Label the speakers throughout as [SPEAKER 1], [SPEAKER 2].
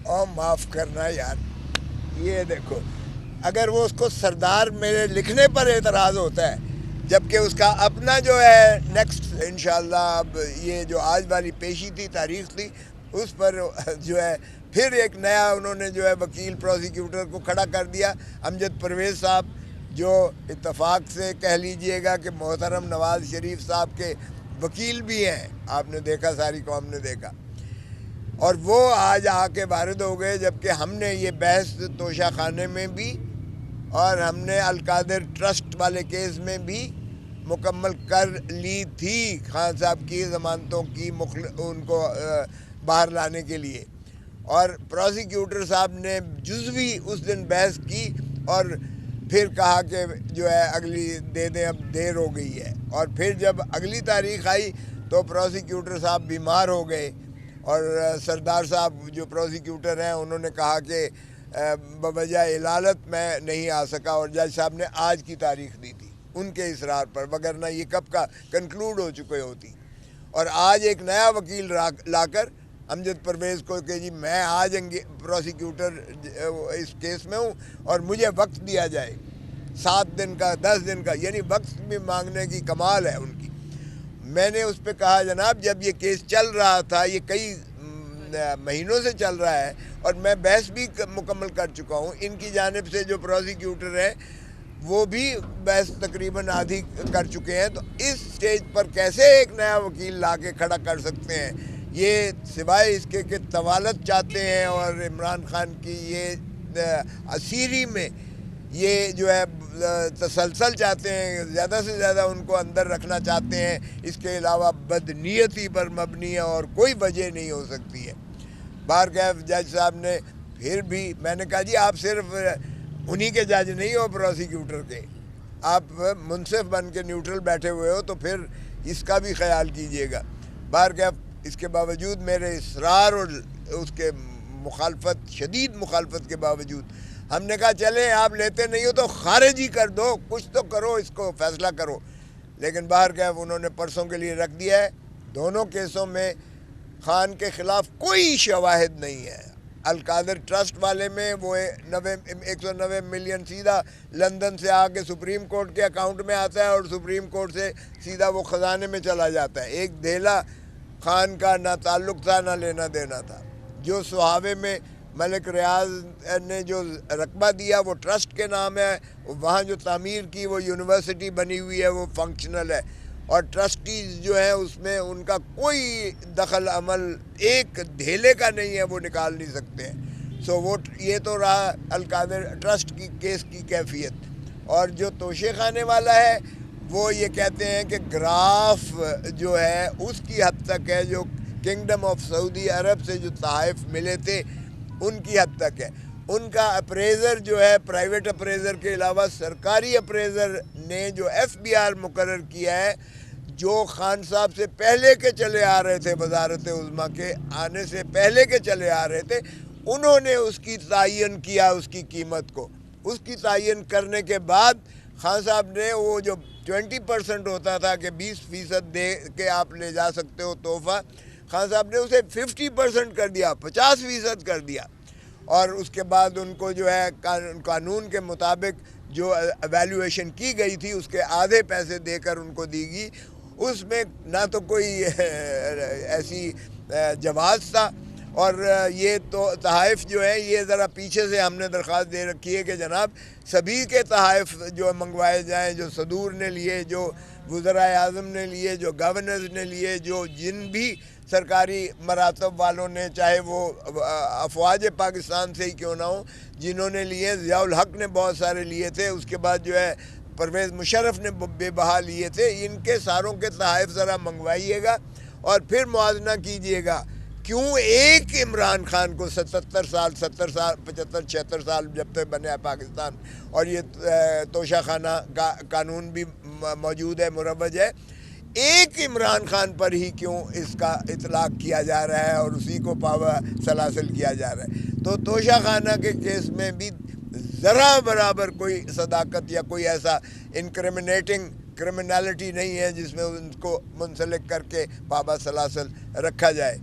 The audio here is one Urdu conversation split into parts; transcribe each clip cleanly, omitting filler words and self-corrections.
[SPEAKER 1] اور معاف کرنا یار، یہ دیکھو اگر وہ اس کو سردار میرے لکھنے پر اعتراض ہوتا ہے، جبکہ اس کا اپنا جو ہے نیکسٹ انشاءاللہ اب یہ جو آج والی پیشی تھی، تاریخ تھی، اس پر جو ہے پھر ایک نیا انہوں نے جو ہے وکیل پروسیکیوٹر کو کھڑا کر دیا، امجد پرویز صاحب، جو اتفاق سے کہہ لیجئے گا کہ محترم نواز شریف صاحب کے وکیل بھی ہیں، آپ نے دیکھا، ساری قوم نے دیکھا، اور وہ آج آ کے وارد ہو گئے، جبکہ ہم نے یہ بحث توشہ خانے میں بھی اور ہم نے القادر ٹرسٹ والے کیس میں بھی مکمل کر لی تھی، خان صاحب کی ضمانتوں کی ان کو باہر لانے کے لیے، اور پروسیکیوٹر صاحب نے جزوی اس دن بحث کی اور پھر کہا کہ جو ہے اگلی دے دیں، اب دیر ہو گئی ہے، اور پھر جب اگلی تاریخ آئی تو پروسیکیوٹر صاحب بیمار ہو گئے، اور سردار صاحب جو پروسیکیوٹر ہیں انہوں نے کہا کہ بوجہ علالت میں نہیں آ سکا، اور جج صاحب نے آج کی تاریخ دی تھی ان کے اصرار پر، وگرنہ یہ کب کا کنکلوڈ ہو چکے ہوتی، اور آج ایک نیا وکیل لا کر امجد پرویز کو کہ جی میں آج پروسیکیوٹر اس کیس میں ہوں اور مجھے وقت دیا جائے 7 دن کا 10 دن کا، یعنی وقت بھی مانگنے کی کمال ہے ان کی۔ میں نے اس پہ کہا جناب جب یہ کیس چل رہا تھا، یہ کئی مہینوں سے چل رہا ہے اور میں بحث بھی مکمل کر چکا ہوں، ان کی جانب سے جو پروسیکیوٹر ہیں وہ بھی بحث تقریباً آدھی کر چکے ہیں، تو اس سٹیج پر کیسے ایک نیا وکیل لا کے کھڑا کر سکتے ہیں؟ یہ سوائے اس کے کہ طوالت چاہتے ہیں اور عمران خان کی یہ اسیری میں یہ جو ہے تسلسل چاہتے ہیں، زیادہ سے زیادہ ان کو اندر رکھنا چاہتے ہیں، اس کے علاوہ بدنیتی پر مبنی ہے اور کوئی وجہ نہیں ہو سکتی ہے۔ بہرکیف جج صاحب نے پھر بھی، میں نے کہا جی آپ صرف انہی کے جج نہیں ہو پروسیکیوٹر کے، آپ منصف بن کے نیوٹرل بیٹھے ہوئے ہو، تو پھر اس کا بھی خیال کیجئے گا۔ بہرکیف اس کے باوجود میرے اصرار اور اس کے مخالفت، شدید مخالفت کے باوجود ہم نے کہا چلیں آپ لیتے نہیں ہو تو خارج ہی کر دو، کچھ تو کرو، اس کو فیصلہ کرو، لیکن بہرکیف انہوں نے پرسوں کے لیے رکھ دیا ہے۔ دونوں کیسوں میں خان کے خلاف کوئی شواہد نہیں ہے۔ القادر ٹرسٹ والے میں وہ 190 ملین سیدھا لندن سے آ کے سپریم کورٹ کے اکاؤنٹ میں آتا ہے اور سپریم کورٹ سے سیدھا وہ خزانے میں چلا جاتا ہے، ایک دھیلا خان کا نہ تعلق تھا نہ لینا دینا تھا۔ جو سہاوے میں ملک ریاض نے جو رقبہ دیا وہ ٹرسٹ کے نام ہے، وہاں جو تعمیر کی وہ یونیورسٹی بنی ہوئی ہے، وہ فنکشنل ہے، اور ٹرسٹیز جو ہیں اس میں ان کا کوئی دخل عمل ایک دھیلے کا نہیں ہے، وہ نکال نہیں سکتے ہیں۔ سو وہ یہ تو رہا القادر ٹرسٹ کی کیس کی کیفیت، اور جو توشے خانے والا ہے وہ یہ کہتے ہیں کہ گراف جو ہے اس کی حد تک ہے، جو کنگڈم آف سعودی عرب سے جو تحائف ملے تھے ان کی حد تک ہے۔ ان کا اپریزر جو ہے پرائیویٹ اپریزر کے علاوہ سرکاری اپریزر نے جو ایف بی آر مقرر کیا ہے، جو خان صاحب سے پہلے کے چلے آ رہے تھے، وزارت عظمیٰ کے آنے سے پہلے کے چلے آ رہے تھے، انہوں نے اس کی تعین کیا، اس کی قیمت کو، اس کی تعین کرنے کے بعد خان صاحب نے وہ جو 20% ہوتا تھا کہ 20% دے کے آپ لے جا سکتے ہو تحفہ، خان صاحب نے اسے 50% کر دیا، 50% کر دیا، اور اس کے بعد ان کو جو ہے قانون کے مطابق جو ایویلیویشن کی گئی تھی اس کے آدھے پیسے دے کر ان کو دی گئی۔ اس میں نہ تو کوئی ایسی جواز تھا، اور یہ تو تحائف جو ہیں یہ ذرا پیچھے سے ہم نے درخواست دے رکھی ہے کہ جناب سبھی کے تحائف جو منگوائے جائیں، جو صدور نے لیے، جو وزراء اعظم نے لیے، جو گورنرز نے لیے، جو جن بھی سرکاری مراتب والوں نے، چاہے وہ افواج پاکستان سے ہی کیوں نہ ہوں، جنہوں نے لیے، ضیاء الحق نے بہت سارے لیے تھے، اس کے بعد جو ہے پرویز مشرف نے بے بہا لیے تھے، ان کے ساروں کے تحائف ذرا منگوائیے گا اور پھر موازنہ کیجئے گا۔ کیوں ایک عمران خان کو 77 سال 70 سال 75 76 سال جب تک بنے ہے پاکستان، اور یہ توشہ خانہ کا قانون بھی موجود ہے، مروج ہے، ایک عمران خان پر ہی کیوں اس کا اطلاق کیا جا رہا ہے اور اسی کو پاوا سلاسل کیا جا رہا ہے؟ تو توشہ خانہ کے کیس میں بھی ذرا برابر کوئی صداقت یا کوئی ایسا انکریمنیٹنگ کرمنالٹی نہیں ہے جس میں ان کو منسلک کر کے پابا سلاسل رکھا جائے،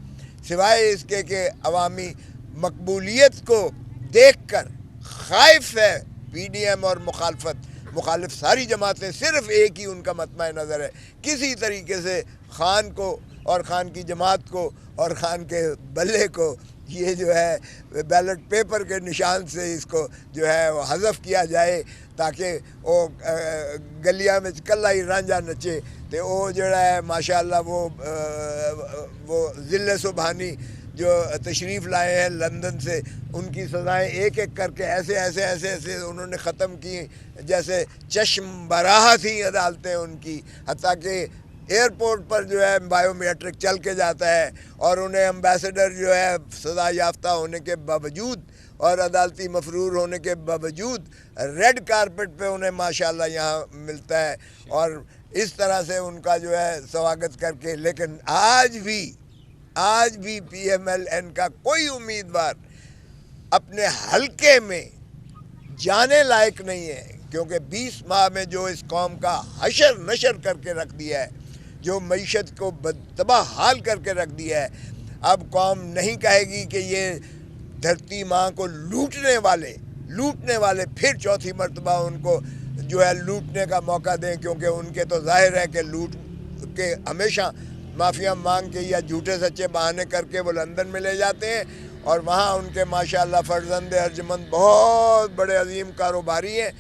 [SPEAKER 1] سوائے اس کے کہ عوامی مقبولیت کو دیکھ کر خائف ہے پی ڈی ایم اور مخالف ساری جماعتیں. صرف ایک ہی ان کا مطمع نظر ہے کسی طریقے سے خان کو اور خان کی جماعت کو اور خان کے بلے کو یہ جو ہے بیلٹ پیپر کے نشان سے اس کو جو ہے وہ حذف کیا جائے تاکہ وہ گلیاں میں کلا ہی رانجھا نچے تو وہ جڑا ہے ماشاءاللہ وہ ضلع سبحانی جو تشریف لائے ہیں لندن سے ان کی سزائیں ایک ایک کر کے ایسے انہوں نے ختم کی جیسے چشم براہ تھیں عدالتیں ان کی. حتیٰ کہ ایئرپورٹ پر جو ہے بائیو میٹرک چل کے جاتا ہے اور انہیں امبیسڈر جو ہے سزا یافتہ ہونے کے باوجود اور عدالتی مفرور ہونے کے باوجود ریڈ کارپٹ پہ انہیں ماشاءاللہ یہاں ملتا ہے اور اس طرح سے ان کا جو ہے سواگت کر کے. لیکن آج بھی پی ایم ایل این کا کوئی امیدوار اپنے حلقے میں جانے لائق نہیں ہے کیونکہ 20 ماہ میں جو اس قوم کا حشر نشر کر کے رکھ دیا ہے, جو معیشت کو تباہ حال کر کے رکھ دیا ہے, اب قوم نہیں کہے گی کہ یہ دھرتی ماں کو لوٹنے والے پھر چوتھی مرتبہ ان کو جو ہے لوٹنے کا موقع دیں, کیونکہ ان کے تو ظاہر ہے کہ لوٹ کے ہمیشہ معافیا مانگ کے یا جھوٹے سچے بہانے کر کے وہ لندن میں لے جاتے ہیں اور وہاں ان کے ماشاءاللہ فرزند ارجمند بہت بڑے عظیم کاروباری ہیں.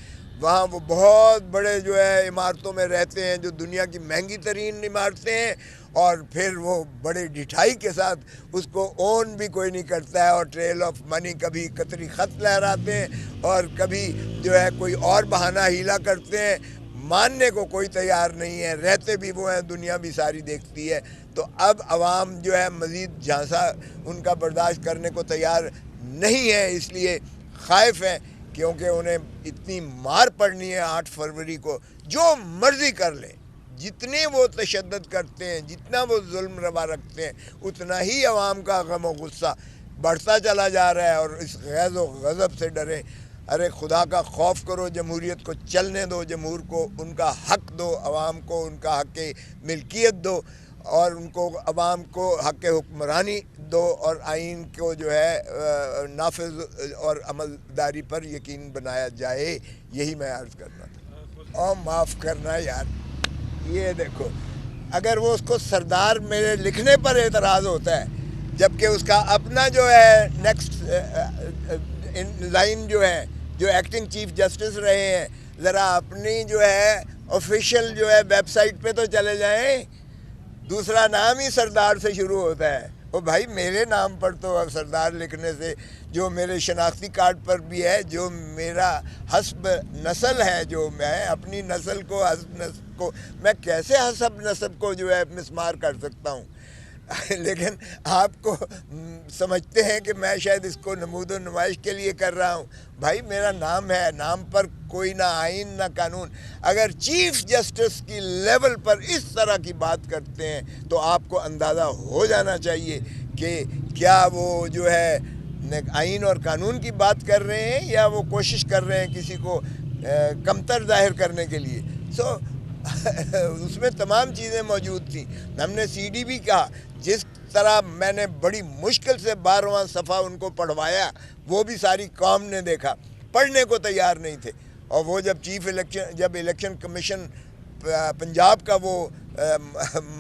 [SPEAKER 1] وہاں وہ بہت بڑے جو ہے عمارتوں میں رہتے ہیں جو دنیا کی مہنگی ترین عمارتیں ہیں اور پھر وہ بڑے ڈھٹائی کے ساتھ اس کو اون بھی کوئی نہیں کرتا ہے اور ٹریل آف منی کبھی قطری خط لہراتے ہیں اور کبھی جو ہے کوئی اور بہانہ ہیلا کرتے ہیں. ماننے کو کوئی تیار نہیں ہے, رہتے بھی وہ ہیں, دنیا بھی ساری دیکھتی ہے. تو اب عوام جو ہے مزید جھانسا ان کا برداشت کرنے کو تیار نہیں ہے, اس لیے خائف ہیں کیونکہ انہیں اتنی مار پڑنی ہے 8 فروری کو. جو مرضی کر لیں, جتنے وہ تشدد کرتے ہیں, جتنا وہ ظلم روا رکھتے ہیں, اتنا ہی عوام کا غم و غصہ بڑھتا چلا جا رہا ہے اور اس غیظ و غضب سے ڈریں. ارے خدا کا خوف کرو, جمہوریت کو چلنے دو, جمہور کو ان کا حق دو, عوام کو ان کا حق ملکیت دو اور ان کو عوام کو حق حکمرانی دو اور آئین کو جو ہے نافذ اور عملداری پر یقین بنایا جائے. یہی میں عرض کرنا تھا. اور معاف کرنا یار, یہ دیکھو اگر وہ اس کو سردار میرے لکھنے پر اعتراض ہوتا ہے جبکہ اس کا اپنا جو ہے نیکسٹ لائن جو ہے جو ایکٹنگ چیف جسٹس رہے ہیں, ذرا اپنی جو ہے آفیشیل جو ہے ویب سائٹ پہ تو چلے جائیں. دوسرا نام ہی سردار سے شروع ہوتا ہے. وہ بھائی میرے نام پر تو اب سردار لکھنے سے جو میرے شناختی کارڈ پر بھی ہے, جو میرا حسب نسل ہے, جو میں اپنی نسل کو حسب نسل کو میں کیسے حسب نسب کو جو ہے مسمار کر سکتا ہوں. لیکن آپ کو سمجھتے ہیں کہ میں شاید اس کو نمود و نمائش کے لیے کر رہا ہوں. بھائی میرا نام ہے, نام پر کوئی نہ آئین نہ قانون. اگر چیف جسٹس کی لیول پر اس طرح کی بات کرتے ہیں تو آپ کو اندازہ ہو جانا چاہیے کہ کیا وہ جو ہے آئین اور قانون کی بات کر رہے ہیں یا وہ کوشش کر رہے ہیں کسی کو کمتر ظاہر کرنے کے لیے. اس میں تمام چیزیں موجود تھیں. ہم نے سی ڈی بھی کہا, جس طرح میں نے بڑی مشکل سے 12واں صفحہ ان کو پڑھوایا وہ بھی ساری قوم نے دیکھا, پڑھنے کو تیار نہیں تھے. اور وہ جب الیکشن کمیشن پنجاب کا وہ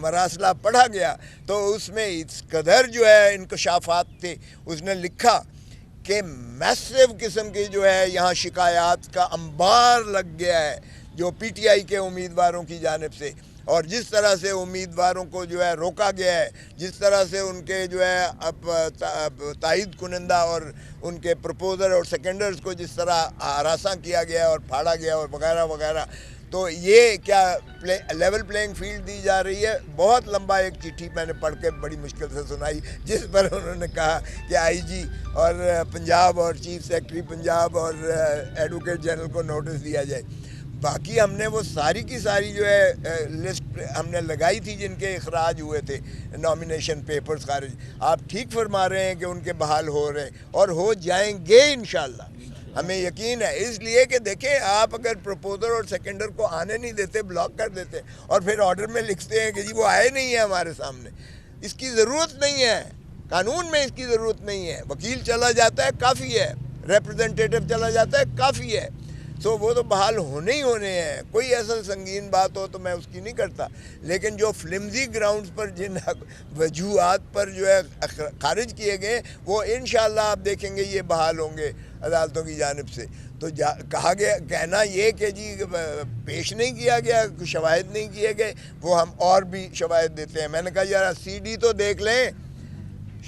[SPEAKER 1] مراسلہ پڑھا گیا تو اس میں اس قدر جو ہے انکشافات تھے. اس نے لکھا کہ میسیو قسم کی جو ہے یہاں شکایات کا انبار لگ گیا ہے جو پی ٹی آئی کے امیدواروں کی جانب سے, اور جس طرح سے امیدواروں کو جو ہے روکا گیا ہے, جس طرح سے ان کے جو ہے اب تائید کنندہ اور ان کے پرپوزر اور سیکنڈرز کو جس طرح ہراساں کیا گیا اور پھاڑا گیا اور وغیرہ وغیرہ. تو یہ کیا لیول پلینگ فیلڈ دی جا رہی ہے. بہت لمبا ایک چٹھی میں نے پڑھ کے بڑی مشکل سے سنائی جس پر انہوں نے کہا کہ آئی جی اور پنجاب اور چیف سیکرٹری پنجاب اور ایڈوکیٹ جنرل کو نوٹس دیا جائے. باقی ہم نے وہ ساری کی ساری جو ہے لسٹ ہم نے لگائی تھی جن کے اخراج ہوئے تھے, نامینیشن پیپرز خارج. آپ ٹھیک فرما رہے ہیں کہ ان کے بحال ہو رہے ہیں اور ہو جائیں گے انشاءاللہ, ہمیں یقین ہے. اس لیے کہ دیکھیں آپ اگر پروپوزر اور سیکنڈر کو آنے نہیں دیتے, بلاک کر دیتے اور پھر آرڈر میں لکھتے ہیں کہ جی وہ آئے نہیں ہیں ہمارے سامنے, اس کی ضرورت نہیں ہے. قانون میں اس کی ضرورت نہیں ہے. وکیل چلا جاتا ہے کافی ہے, ریپرزنٹیٹو چلا جاتا ہے کافی ہے. تو وہ تو بحال ہونے ہی ہونے ہیں. کوئی ایسا سنگین بات ہو تو میں اس کی نہیں کرتا, لیکن جو فلمزی گراؤنڈز پر جن وجوہات پر جو ہے خارج کیے گئے وہ انشاءاللہ آپ دیکھیں گے یہ بحال ہوں گے عدالتوں کی جانب سے. تو کہا گیا, کہنا یہ کہ جی پیش نہیں کیا گیا, شواہد نہیں کیے گئے, وہ ہم اور بھی شواہد دیتے ہیں. میں نے کہا یار سی ڈی تو دیکھ لیں,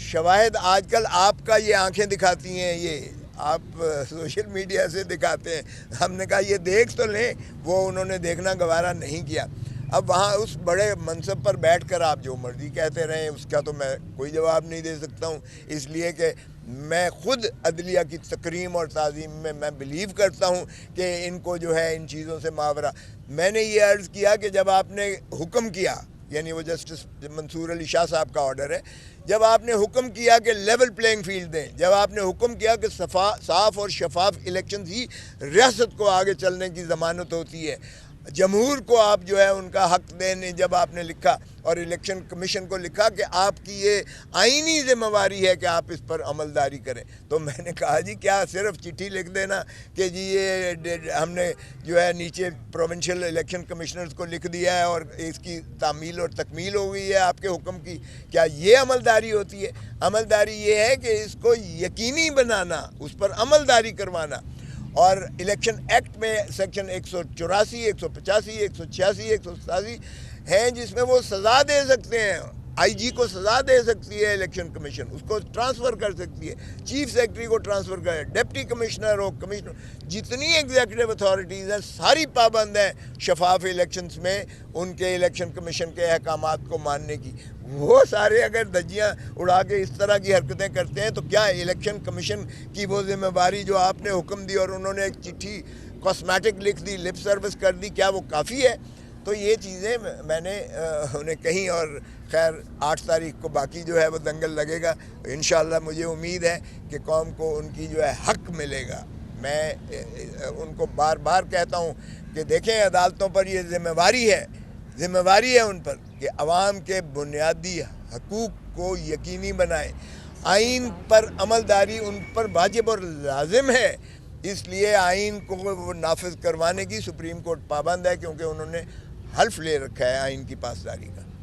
[SPEAKER 1] شواہد آج کل آپ کا یہ آنکھیں دکھاتی ہیں, یہ آپ سوشل میڈیا سے دکھاتے ہیں. ہم نے کہا یہ دیکھ تو لیں. وہ انہوں نے دیکھنا گوارا نہیں کیا. اب وہاں اس بڑے منصب پر بیٹھ کر آپ جو مرضی کہتے رہیں, اس کا تو میں کوئی جواب نہیں دے سکتا ہوں, اس لیے کہ میں خود عدلیہ کی تکریم اور تعظیم میں میں بلیو کرتا ہوں کہ ان کو جو ہے ان چیزوں سے ماورا. میں نے یہ عرض کیا کہ جب آپ نے حکم کیا, یعنی وہ جسٹس منصور علی شاہ صاحب کا آرڈر ہے, جب آپ نے حکم کیا کہ لیول پلینگ فیلڈ دیں, جب آپ نے حکم کیا کہ صاف اور شفاف الیکشنز ہی ریاست کو آگے چلنے کی ضمانت ہوتی ہے, جمہور کو آپ جو ہے ان کا حق دینے, جب آپ نے لکھا اور الیکشن کمیشن کو لکھا کہ آپ کی یہ آئینی ذمہ داری ہے کہ آپ اس پر عملداری کریں, تو میں نے کہا جی کیا صرف چٹھی لکھ دینا کہ جی یہ ہم نے جو ہے نیچے پروونشل الیکشن کمشنرز کو لکھ دیا ہے اور اس کی تعمیل اور تکمیل ہو گئی ہے آپ کے حکم کی, کیا یہ عملداری ہوتی ہے؟ عملداری یہ ہے کہ اس کو یقینی بنانا, اس پر عملداری کروانا. اور الیکشن ایکٹ میں سیکشن 184, 185, 186, 187 ہیں جس میں وہ سزا دے سکتے ہیں. آئی جی کو سزا دے سکتی ہے الیکشن کمیشن, اس کو ٹرانسفر کر سکتی ہے, چیف سیکرٹری کو ٹرانسفر کر, ڈپٹی کمشنر ہو, کمشنر, جتنی ایگزیکٹو اتھارٹیز ہیں ساری پابند ہیں شفاف الیکشنز میں ان کے الیکشن کمیشن کے احکامات کو ماننے کی. وہ سارے اگر دھجیاں اڑا کے اس طرح کی حرکتیں کرتے ہیں تو کیا الیکشن کمیشن کی وہ ذمہ داری جو آپ نے حکم دی اور انہوں نے ایک چٹھی کاسمیٹک لکھ دی, لپ سروس کر دی, کیا وہ کافی ہے؟ تو یہ چیزیں میں نے انہیں کہیں, اور خیر 8 تاریخ کو باقی جو ہے وہ دنگل لگے گا. انشاءاللہ مجھے امید ہے کہ قوم کو ان کی جو ہے حق ملے گا. میں ان کو بار بار کہتا ہوں کہ دیکھیں عدالتوں پر یہ ذمہ داری ہے ان پر کہ عوام کے بنیادی حقوق کو یقینی بنائیں. آئین پر عملداری ان پر واجب اور لازم ہے, اس لیے آئین کو وہ نافذ کروانے کی سپریم کورٹ پابند ہے, کیونکہ انہوں نے حلف لے رکھا ہے آئین کی پاسداری کا.